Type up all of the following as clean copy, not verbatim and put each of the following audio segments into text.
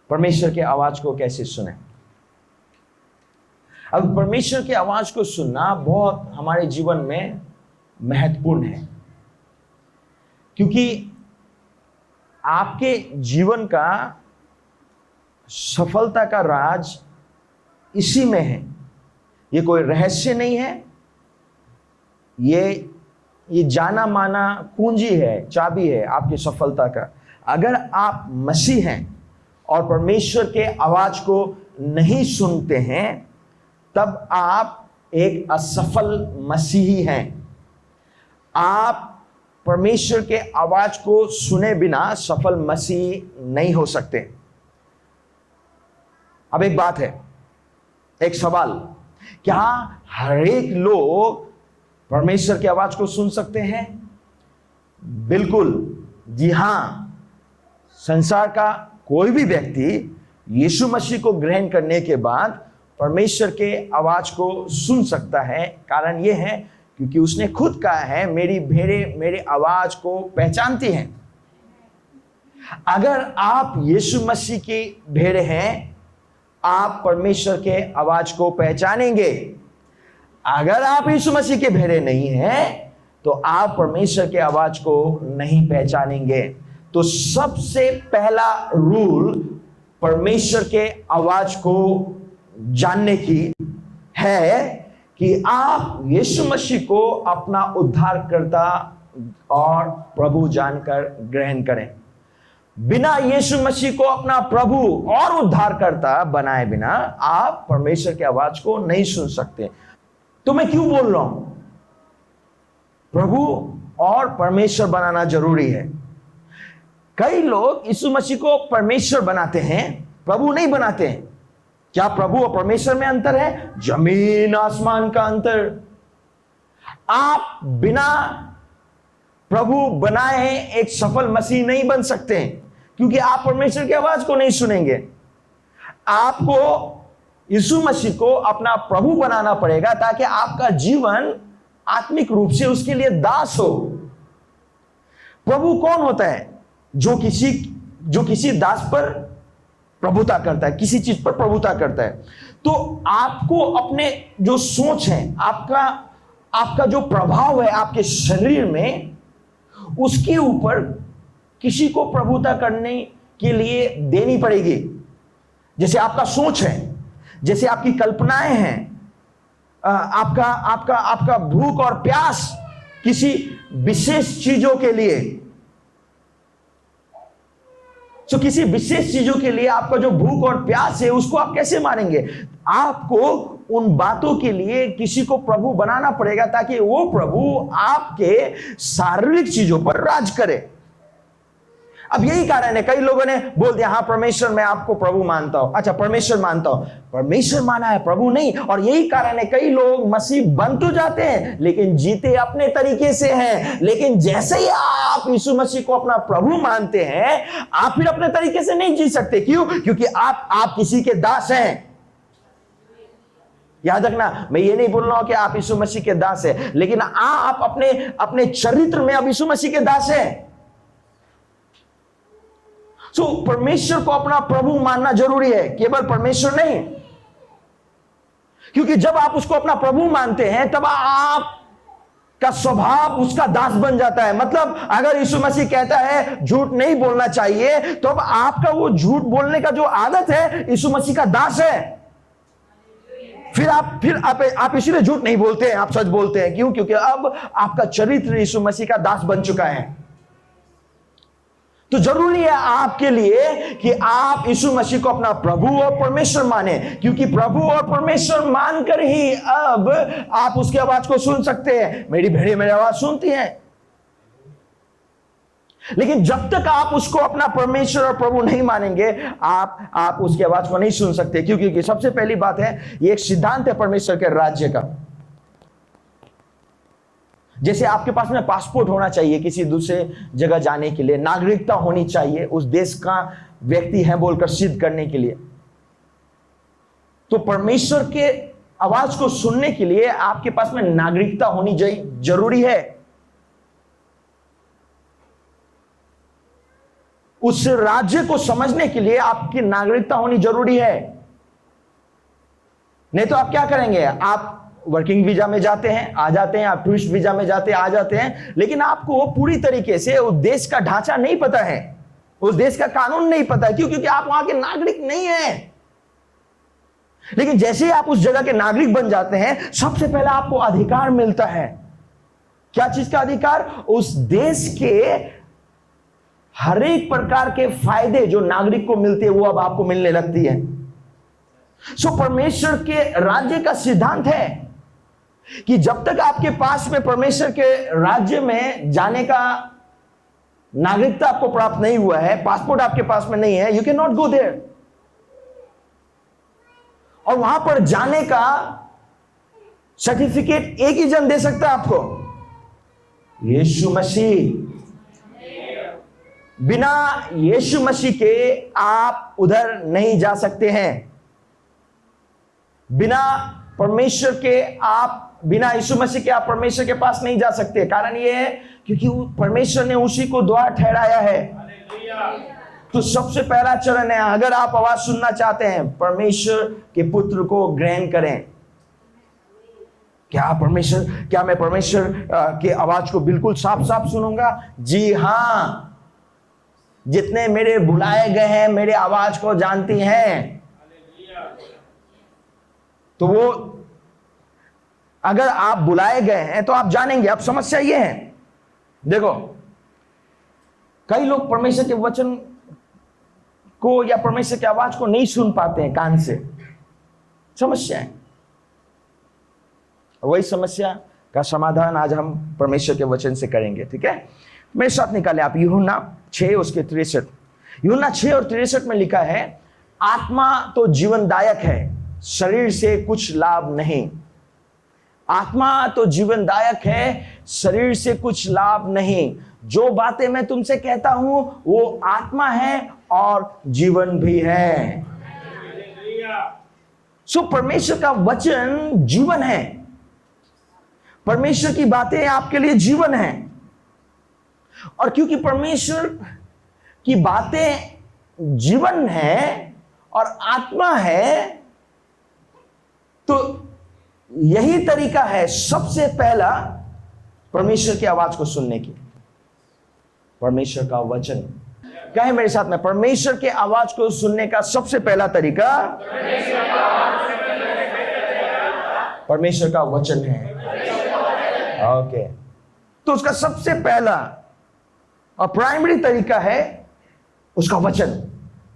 परमेश्वर की आवाज को कैसे सुने? अब परमेश्वर की आवाज को सुनना बहुत हमारे जीवन में महत्वपूर्ण है, क्योंकि आपके जीवन का सफलता का राज इसी में है। ये कोई रहस्य नहीं है, ये जाना माना कुंजी है, चाबी है आपकी सफलता का। अगर आप मसीह हैं और परमेश्वर के आवाज को नहीं सुनते हैं, तब आप एक असफल मसीही हैं। आप परमेश्वर के आवाज को सुने बिना सफल मसीह नहीं हो सकते। अब एक बात है, एक सवाल, क्या हर एक लोग परमेश्वर की आवाज को सुन सकते हैं? बिल्कुल, जी हां। संसार का कोई भी व्यक्ति यीशु मसीह को ग्रहण करने के बाद परमेश्वर के आवाज को सुन सकता है। कारण यह है क्योंकि उसने खुद कहा है, मेरी भेड़ें मेरे आवाज को पहचानती हैं। अगर आप यीशु मसीह की भेड़ें हैं, आप परमेश्वर के आवाज को पहचानेंगे। अगर आप यीशु मसीह के भेड़े नहीं हैं, तो आप परमेश्वर के आवाज को नहीं पहचानेंगे। तो सबसे पहला रूल परमेश्वर के आवाज को जानने की है कि आप यीशु मसीह को अपना उद्धारकर्ता और प्रभु जानकर ग्रहण करें। बिना यीशु मसीह को अपना प्रभु और उद्धारकर्ता बनाए बिना आप परमेश्वर की आवाज को नहीं सुन सकते। तो मैं क्यों बोल रहा हूं? प्रभु और परमेश्वर बनाना जरूरी है। कई लोग यीशु मसीह को परमेश्वर बनाते हैं, प्रभु नहीं बनाते हैं। क्या प्रभु और परमेश्वर में अंतर है? जमीन आसमान का अंतर। आप बिना प्रभु बनाए एक सफल मसीह नहीं बन सकते हैं, क्योंकि आप परमेश्वर की आवाज को नहीं सुनेंगे। आपको यीशु मसीह को अपना प्रभु बनाना पड़ेगा, ताकि आपका जीवन आत्मिक रूप से उसके लिए दास हो। प्रभु कौन होता है? जो किसी दास पर प्रभुता करता है, किसी चीज पर प्रभुता करता है। तो आपको अपने जो सोच है, आपका जो प्रभाव है आपके शरीर में, उसके ऊपर किसी को प्रभुता करने के लिए देनी पड़ेगी। जैसे आपका सोच है, जैसे आपकी कल्पनाएं हैं, आपका भूख और प्यास किसी विशेष चीजों के लिए, तो किसी विशेष चीजों के लिए आपका जो भूख और प्यास है, उसको आप कैसे मानेंगे? आपको उन बातों के लिए किसी को प्रभु बनाना पड़ेगा, ताकि वो प्रभु आपके शारीरिक चीजों पर राज करे। अब यही कारण है, कई लोगों ने बोल दिया, हाँ परमेश्वर मैं आपको प्रभु मानता हूं। अच्छा, परमेश्वर मानता हूं, परमेश्वर माना है, प्रभु नहीं। और यही कारण है, कई लोग मसीह बन तो जाते हैं, लेकिन जीते अपने तरीके से हैं। लेकिन जैसे ही आप यीशु मसीह को अपना प्रभु मानते हैं, आप फिर अपने तरीके से नहीं जी सकते। क्यों? क्योंकि आप किसी के दास हैं। याद रखना, मैं ये नहीं बोल रहा हूं कि आप यीशु मसीह के दास हैं, लेकिन आप अपने चरित्र में अब यीशु मसीह के दास हैं। तो परमेश्वर को अपना प्रभु मानना जरूरी है, केवल परमेश्वर नहीं। क्योंकि जब आप उसको अपना प्रभु मानते हैं, तब आपका स्वभाव उसका दास बन जाता है। मतलब अगर यीशु मसीह कहता है झूठ नहीं बोलना चाहिए, तो अब आपका वो झूठ बोलने का जो आदत है, यीशु मसीह का दास है। फिर आप इसीलिए झूठ नहीं बोलते हैं, आप सच बोलते हैं। क्यों? क्योंकि अब आपका चरित्र यीशु मसीह का दास बन चुका है। तो जरूरी है आपके लिए कि आप यीशु मसीह को अपना प्रभु और परमेश्वर माने, क्योंकि प्रभु और परमेश्वर मानकर ही अब आप उसकी आवाज को सुन सकते हैं। मेरी भेड़ें मेरी आवाज सुनती हैं। लेकिन जब तक आप उसको अपना परमेश्वर और प्रभु नहीं मानेंगे, आप उसकी आवाज को नहीं सुन सकते। क्योंकि सबसे पहली बात है, ये एक सिद्धांत है परमेश्वर के राज्य का। जैसे आपके पास में पासपोर्ट होना चाहिए किसी दूसरे जगह जाने के लिए, नागरिकता होनी चाहिए उस देश का व्यक्ति है बोलकर सिद्ध करने के लिए। तो परमेश्वर के आवाज को सुनने के लिए आपके पास में नागरिकता होनी जरूरी है। उस राज्य को समझने के लिए आपकी नागरिकता होनी जरूरी है। नहीं तो आप क्या करेंगे, आप वर्किंग वीजा में जाते हैं, आ जाते हैं, आप टूरिस्ट वीजा में जाते हैं, आ जाते हैं, लेकिन आपको पूरी तरीके से उस देश का ढांचा नहीं पता है, उस देश का कानून नहीं पता है। क्यों? क्योंकि आप वहां के नागरिक नहीं हैं। लेकिन जैसे ही आप उस जगह के नागरिक बन जाते हैं, सबसे पहले आपको अधिकार मिलता है। क्या चीज का अधिकार? उस देश के हर एक प्रकार के फायदे जो नागरिक को मिलते हैं वो अब आपको मिलने लगती है। सो परमेश्वर के राज्य का सिद्धांत है कि जब तक आपके पास में परमेश्वर के राज्य में जाने का नागरिकता आपको प्राप्त नहीं हुआ है, पासपोर्ट आपके पास में नहीं है, you can not go there. और वहां पर जाने का सर्टिफिकेट एक ही जन दे सकता है आपको, यीशु मसीह। बिना यीशु मसीह के आप उधर नहीं जा सकते हैं। बिना परमेश्वर के आप, बिना यीशु मसीह के आप परमेश्वर के पास नहीं जा सकते। कारण यह है क्योंकि परमेश्वर ने उसी को द्वार ठहराया है। तो सबसे पहला चरण है, अगर आप आवाज सुनना चाहते हैं, परमेश्वर के पुत्र को ग्रहण करें। क्या मैं परमेश्वर के आवाज को बिल्कुल साफ साफ सुनूंगा? जी हां, जितने मेरे बुलाए गए हैं मेरे आवाज को जानती हैं। तो वो अगर आप बुलाए गए हैं तो आप जानेंगे। अब समस्या ये है, देखो कई लोग परमेश्वर के वचन को या परमेश्वर की आवाज को नहीं सुन पाते हैं कान से। समस्या है, वही समस्या का समाधान आज हम परमेश्वर के वचन से करेंगे। ठीक है, मेरे साथ निकाले आप यूहन्ना 6 उसके 63। यूहन्ना 6 और 63 में लिखा है, आत्मा तो जीवनदायक है, शरीर से कुछ लाभ नहीं। आत्मा तो जीवनदायक है, शरीर से कुछ लाभ नहीं। जो बातें मैं तुमसे कहता हूं वो आत्मा है और जीवन भी है। सो परमेश्वर का वचन जीवन है। परमेश्वर की बातें आपके लिए जीवन है। और क्योंकि परमेश्वर की बातें जीवन है और आत्मा है, तो यही तरीका है सबसे पहला परमेश्वर की आवाज को सुनने की, परमेश्वर का वचन। कहे मेरे साथ में, परमेश्वर के आवाज को सुनने का सबसे पहला तरीका परमेश्वर का वचन है। ओके, तो उसका सबसे पहला और प्राइमरी तरीका है उसका वचन।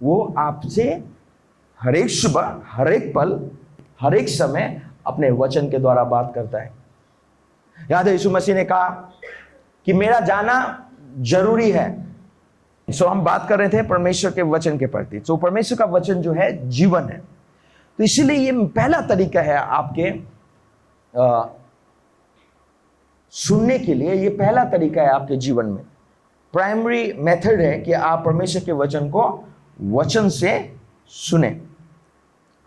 वो आपसे हर एक सुबह, हर एक पल, हर एक समय अपने वचन के द्वारा बात करता है। याद है यीशु मसीह ने कहा कि मेरा जाना जरूरी है। सो हम बात कर रहे थे परमेश्वर के वचन के प्रति। सो परमेश्वर का वचन जो है जीवन है। तो इसीलिए ये पहला तरीका है आपके सुनने के लिए। ये पहला तरीका है आपके जीवन में, प्राइमरी मेथड है कि आप परमेश्वर के वचन को वचन से सुने,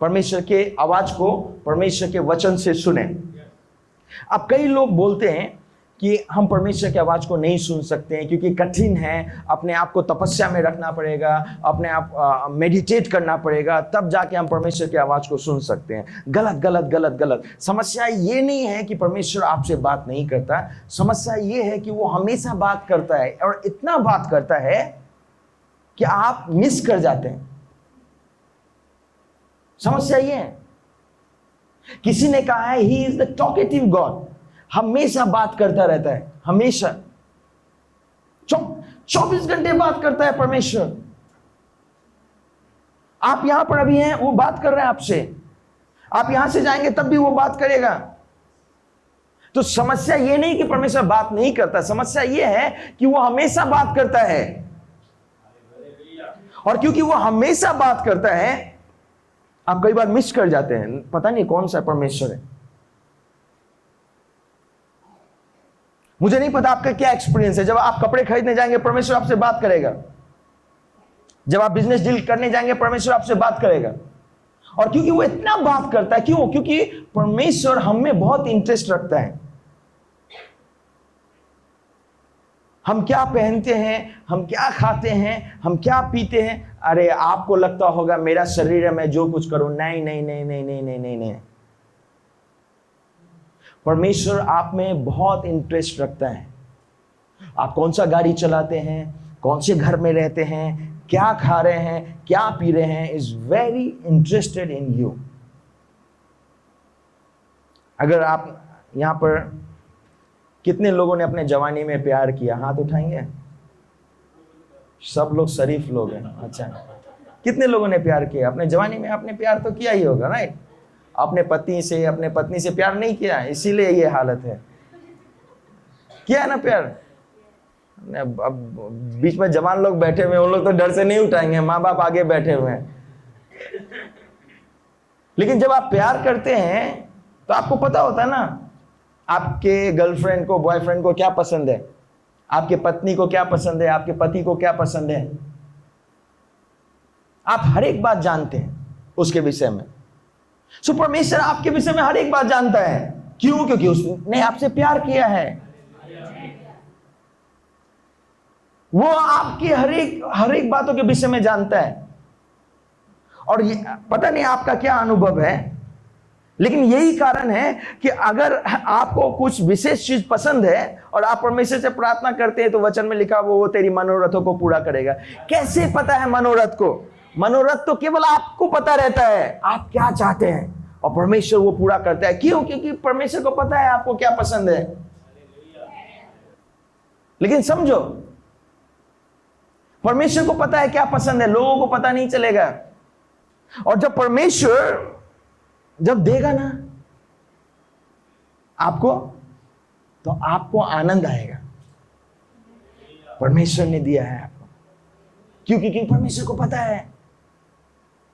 परमेश्वर के आवाज को परमेश्वर के वचन से सुने। अब कई लोग बोलते हैं कि हम परमेश्वर की आवाज को नहीं सुन सकते हैं क्योंकि कठिन है, अपने आप को तपस्या में रखना पड़ेगा, अपने आप मेडिटेट करना पड़ेगा, तब जाके हम परमेश्वर की आवाज को सुन सकते हैं। गलत गलत गलत गलत। समस्या ये नहीं है कि परमेश्वर आपसे बात नहीं करता, समस्या ये है कि वो हमेशा बात करता है और इतना बात करता है कि आप मिस कर जाते हैं। समस्या ये है, किसी ने कहा है he is the talkative God, हमेशा बात करता रहता है, हमेशा 24 घंटे बात करता है परमेश्वर। आप यहां पर अभी हैं, वो बात कर रहे हैं आपसे, आप यहां से जाएंगे तब भी वो बात करेगा। तो समस्या ये नहीं कि परमेश्वर बात नहीं करता, समस्या ये है कि वो हमेशा बात करता है। और क्योंकि वो हमेशा बात करता है, आप कई बार मिस कर जाते हैं, पता नहीं कौन सा परमेश्वर है। मुझे नहीं पता आपका क्या एक्सपीरियंस है। जब आप कपड़े खरीदने जाएंगे परमेश्वर आपसे बात करेगा, जब आप बिजनेस डील करने जाएंगे परमेश्वर आपसे बात करेगा। और क्योंकि वो इतना बात करता है, क्यों? क्योंकि परमेश्वर हम में बहुत इंटरेस्ट रखता है। हम क्या पहनते हैं, हम क्या खाते हैं, हम क्या पीते हैं। अरे आपको लगता होगा मेरा शरीर है, मैं जो कुछ करूं। नहीं नहीं नहीं नहीं नहीं नहीं नहीं नहीं। परमेश्वर आप में बहुत इंटरेस्ट रखता है। आप कौन सा गाड़ी चलाते हैं, कौन से घर में रहते हैं, क्या खा रहे हैं, क्या पी रहे हैं, is very interested in you. अगर आप यहां पर कितने लोगों ने अपने जवानी में प्यार किया, हाथ उठाएंगे। सब लोग शरीफ लोग हैं। अच्छा, कितने लोगों ने प्यार किया अपने जवानी में? आपने प्यार तो किया ही होगा, राइट? अपने पति से, अपने पत्नी से प्यार नहीं किया, इसीलिए ये हालत है। किया है ना प्यार? अब बीच में जवान लोग बैठे हुए हैं, उन लोग तो डर से नहीं उठाएंगे, माँ बाप आगे बैठे हुए हैं। लेकिन जब आप प्यार करते हैं तो आपको पता होता है ना आपके गर्लफ्रेंड को, बॉयफ्रेंड को क्या पसंद है, आपके पत्नी को क्या पसंद है, आपके पति को क्या पसंद है। आप हर एक बात जानते हैं उसके विषय में। सो परमेश्वर आपके विषय में हर एक बात जानता है। क्यों? क्योंकि उसने आपसे प्यार किया है। वो आपकी हर एक बातों के विषय में जानता है। और ये पता नहीं आपका क्या अनुभव है, लेकिन यही कारण है कि अगर आपको कुछ विशेष चीज पसंद है और आप परमेश्वर से प्रार्थना करते हैं तो वचन में लिखा वो तेरी मनोरथों को पूरा करेगा। कैसे पता है मनोरथ को? मनोरथ तो केवल आपको पता रहता है, आप क्या चाहते हैं, और परमेश्वर वो पूरा करता है। क्यों? क्योंकि परमेश्वर को पता है आपको क्या पसंद है। लेकिन समझो, परमेश्वर को पता है क्या पसंद है, लोगों को पता नहीं चलेगा। और जब परमेश्वर जब देगा ना आपको, तो आपको आनंद आएगा। परमेश्वर ने दिया है आपको, क्योंकि परमेश्वर को पता है,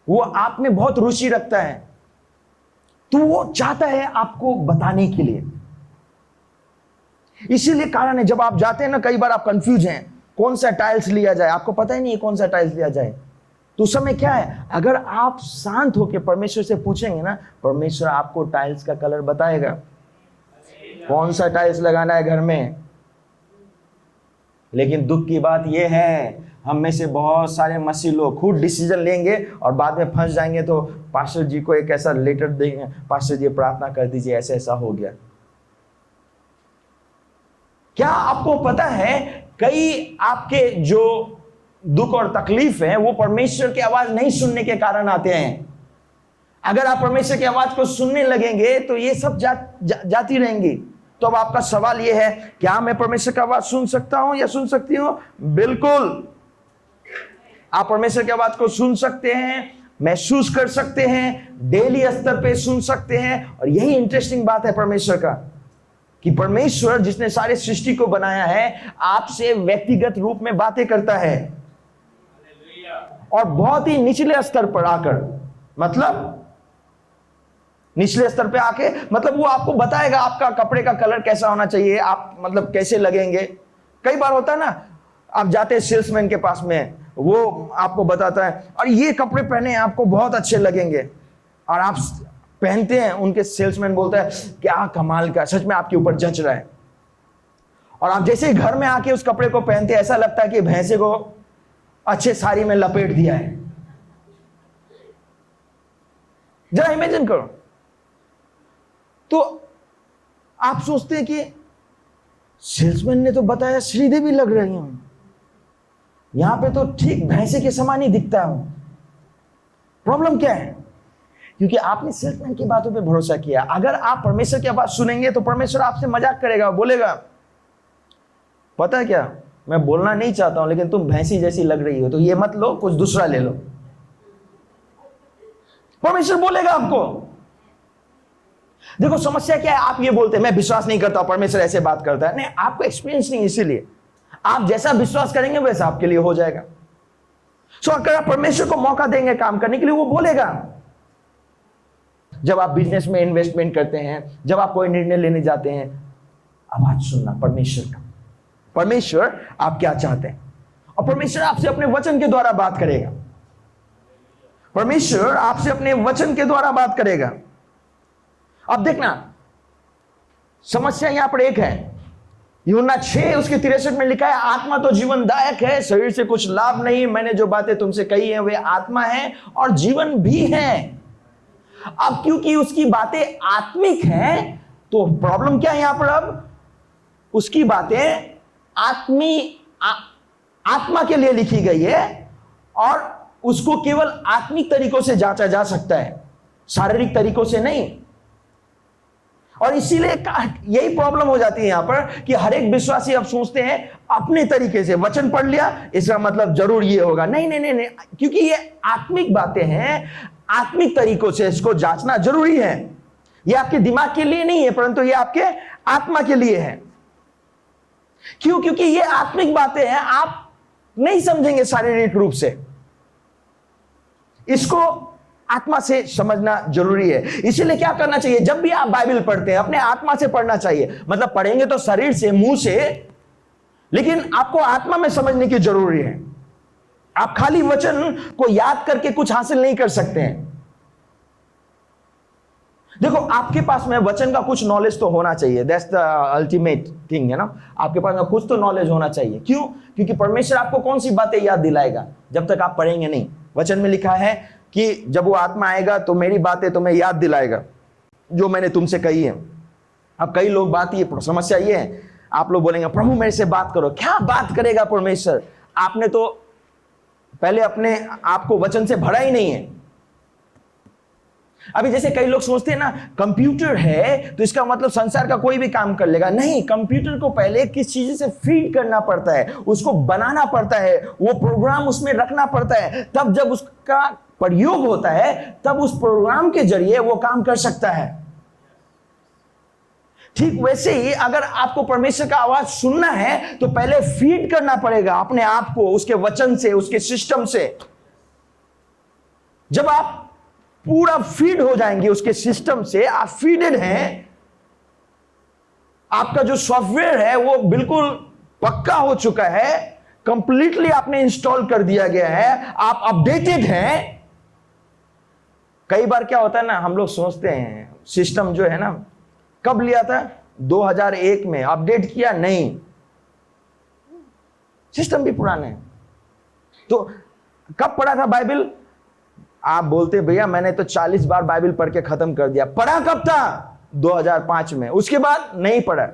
वो आप में बहुत रुचि रखता है, तो वो चाहता है आपको बताने के लिए। इसीलिए कारण है, जब आप जाते हैं ना, कई बार आप कंफ्यूज हैं कौन सा टाइल्स लिया जाए, आपको पता ही नहीं है कौन सा टाइल्स लिया जाए। तो उस समय क्या है, अगर आप शांत होकर परमेश्वर से पूछेंगे ना, परमेश्वर आपको टाइल्स का कलर बताएगा, कौन सा टाइल्स लगाना है घर में। लेकिन दुख की बात यह है, हम में से बहुत सारे मसीह लोग खुद डिसीजन लेंगे और बाद में फंस जाएंगे, तो पास्टर जी को एक ऐसा लेटर देंगे, पास्टर जी प्रार्थना कर दीजिए, ऐसा ऐसा हो गया। क्या आपको पता है कई आपके जो दुख और तकलीफ है वो परमेश्वर की आवाज नहीं सुनने के कारण आते हैं। अगर आप परमेश्वर की आवाज को सुनने लगेंगे तो ये सब जाती रहेंगी। तो अब आपका सवाल ये है, क्या मैं परमेश्वर की आवाज सुन सकता हूं या सुन सकती हूं? बिल्कुल, आप परमेश्वर की आवाज को सुन सकते हैं, महसूस कर सकते हैं, डेली स्तर पे सुन सकते हैं। और यही इंटरेस्टिंग बात है परमेश्वर का, कि परमेश्वर जिसने सारे सृष्टि को बनाया है आपसे व्यक्तिगत रूप में बातें करता है, और बहुत ही निचले स्तर पर आकर, मतलब निचले स्तर पे आके, मतलब वो आपको बताएगा आपका कपड़े का कलर कैसा होना चाहिए, आप मतलब कैसे लगेंगे। कई बार होता है ना, आप जाते हैं सेल्समैन के पास में, वो आपको बताता है और ये कपड़े पहने आपको बहुत अच्छे लगेंगे, और आप पहनते हैं, उनके सेल्समैन बोलता है क्या कमाल का, सच में आपके ऊपर जच रहा है। और आप जैसे ही घर में आके उस कपड़े को पहनते हैं, ऐसा लगता है कि भैंसे को अच्छे साड़ी में लपेट दिया है। जरा इमेजिन करो। तो आप सोचते हैं कि सेल्समैन ने तो बताया श्रीदेवी लग रही हूं, यहां पे तो ठीक भैंसे के समान ही दिखता हूं। प्रॉब्लम क्या है? क्योंकि आपने सेल्समैन की बातों पे भरोसा किया। अगर आप परमेश्वर की आवाज सुनेंगे तो परमेश्वर आपसे मजाक करेगा, बोलेगा पता है क्या, मैं बोलना नहीं चाहता हूं लेकिन तुम भैंसी जैसी लग रही हो, तो ये मत लो, कुछ दूसरा ले लो। परमेश्वर बोलेगा आपको। देखो समस्या क्या है, आप ये बोलते हैं मैं विश्वास नहीं करता परमेश्वर ऐसे बात करता है। नहीं, आपको एक्सपीरियंस नहीं, इसीलिए आप जैसा विश्वास करेंगे वैसा आपके लिए हो जाएगा। सो अगर आप परमेश्वर को मौका देंगे काम करने के लिए, वो बोलेगा। जब आप बिजनेस में इन्वेस्टमेंट करते हैं, जब आप कोई निर्णय लेने जाते हैं, आवाज सुनना परमेश्वर का, परमेश्वर आप क्या चाहते हैं, और परमेश्वर आपसे अपने वचन के द्वारा बात करेगा। परमेश्वर आपसे अपने वचन के द्वारा बात करेगा। अब देखना, समस्या यहां पर एक है, यूहन्ना 6 उसके 63 में लिखा है, आत्मा तो जीवनदायक है, शरीर से कुछ लाभ नहीं। मैंने जो बातें तुमसे कही हैं वे आत्मा है और जीवन भी है। अब क्योंकि उसकी बातें आत्मिक हैं, तो प्रॉब्लम क्या है यहां पर? अब उसकी बातें आत्मा के लिए लिखी गई है और उसको केवल आत्मिक तरीकों से जांचा जा सकता है, शारीरिक तरीकों से नहीं। और इसीलिए यही प्रॉब्लम हो जाती है यहां पर कि हर एक विश्वासी अब सोचते हैं अपने तरीके से वचन पढ़ लिया, इसका मतलब जरूर ये होगा। नहीं नहीं नहीं नहीं, क्योंकि ये आत्मिक बातें हैं, आत्मिक तरीकों से इसको जांचना जरूरी है। ये आपके दिमाग के लिए नहीं है, परंतु ये आपके आत्मा के लिए है। क्यों? क्योंकि ये आत्मिक बातें हैं, आप नहीं समझेंगे शारीरिक रूप से, इसको आत्मा से समझना जरूरी है। इसीलिए क्या करना चाहिए? जब भी आप बाइबल पढ़ते हैं अपने आत्मा से पढ़ना चाहिए। मतलब पढ़ेंगे तो शरीर से, मुंह से, लेकिन आपको आत्मा में समझने की जरूरी है। आप खाली वचन को याद करके कुछ हासिल नहीं कर सकते हैं। देखो, आपके पास में वचन का कुछ नॉलेज तो होना चाहिए, दैट्स द अल्टीमेट थिंग, है ना। आपके पास में कुछ तो नॉलेज होना चाहिए। क्यों? क्योंकि परमेश्वर आपको कौन सी बातें याद दिलाएगा जब तक आप पढ़ेंगे नहीं। वचन में लिखा है कि जब वो आत्मा आएगा तो मेरी बातें तुम्हें याद दिलाएगा जो मैंने तुमसे कही है। अब कई लोग, बात ये समस्या ये है, आप लोग बोलेंगे प्रभु मेरे से बात करो। क्या बात करेगा परमेश्वर? आपने तो पहले अपने आप को वचन से भरा ही नहीं है। अभी जैसे कई लोग सोचते हैं ना, कंप्यूटर है तो इसका मतलब संसार का कोई भी काम कर लेगा। नहीं, कंप्यूटर को पहले किस चीज से फीड करना पड़ता है, उसको बनाना पड़ता है, वो प्रोग्राम उसमें रखना पड़ता है, तब जब उसका प्रयोग होता है तब उस प्रोग्राम के जरिए वो काम कर सकता है। ठीक वैसे ही अगर आपको परमेश्वर का आवाज सुनना है तो पहले फीड करना पड़ेगा अपने आप को उसके वचन से, उसके सिस्टम से। जब आप पूरा फीड हो जाएंगे उसके सिस्टम से, आप फीडेड हैं, आपका जो सॉफ्टवेयर है वो बिल्कुल पक्का हो चुका है, कंप्लीटली आपने इंस्टॉल कर दिया गया है, आप अपडेटेड हैं। कई बार क्या होता है ना, हम लोग सोचते हैं सिस्टम जो है ना, कब लिया था? 2001 में अपडेट किया नहीं, सिस्टम भी पुराना है। तो कब पढ़ा था बाइबल? आप बोलते भैया मैंने तो 40 बार बाइबल पढ़ के खत्म कर दिया। पढ़ा कब था? 2005 में, उसके बाद नहीं पढ़ा।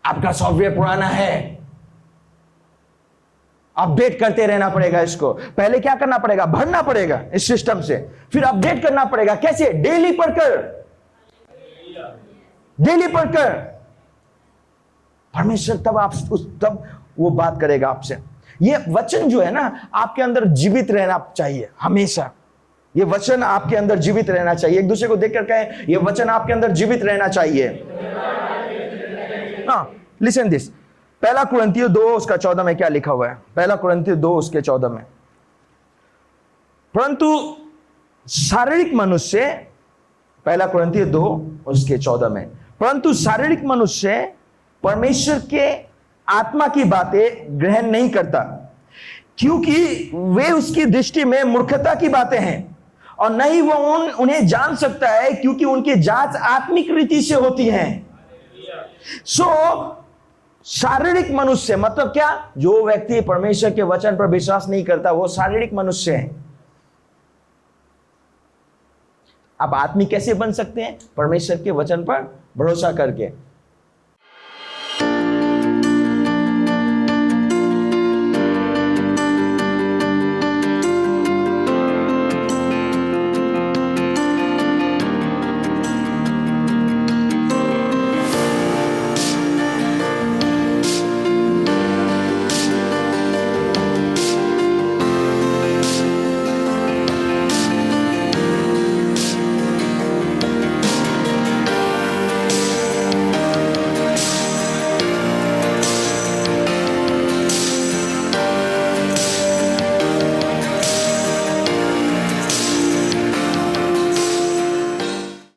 आपका सॉफ्टवेयर पुराना है, अपडेट करते रहना पड़ेगा इसको। पहले क्या करना पड़ेगा? भरना पड़ेगा इस सिस्टम से, फिर अपडेट करना पड़ेगा। कैसे? डेली पढ़कर, डेली पढ़कर। परमेश्वर तब वो बात करेगा आपसे। ये वचन जो है ना आपके अंदर जीवित रहना चाहिए हमेशा। ये वचन आपके अंदर जीवित रहना चाहिए। एक दूसरे को देखकर कहें, ये वचन आपके अंदर जीवित रहना चाहिए। हाँ, लिसन दिस। 1 कुरिन्थियों 2 उसका 14 में क्या लिखा हुआ है? 1 कुरिन्थियों 2 उसके 14 में, परंतु शारीरिक मनुष्य, 1 कुरिन्थियों 2 उसके 14 में, परंतु शारीरिक मनुष्य परमेश्वर के आत्मा की बातें ग्रहण नहीं करता, क्योंकि वे उसकी दृष्टि में मूर्खता की बातें हैं, और नहीं वो उन्हें जान सकता है, क्योंकि उनकी जांच आत्मिक रीति से होती है। शारीरिक मनुष्य मतलब क्या? जो व्यक्ति परमेश्वर के वचन पर विश्वास नहीं करता वो शारीरिक मनुष्य है। आप आत्मिक कैसे बन सकते हैं? परमेश्वर के वचन पर भरोसा करके।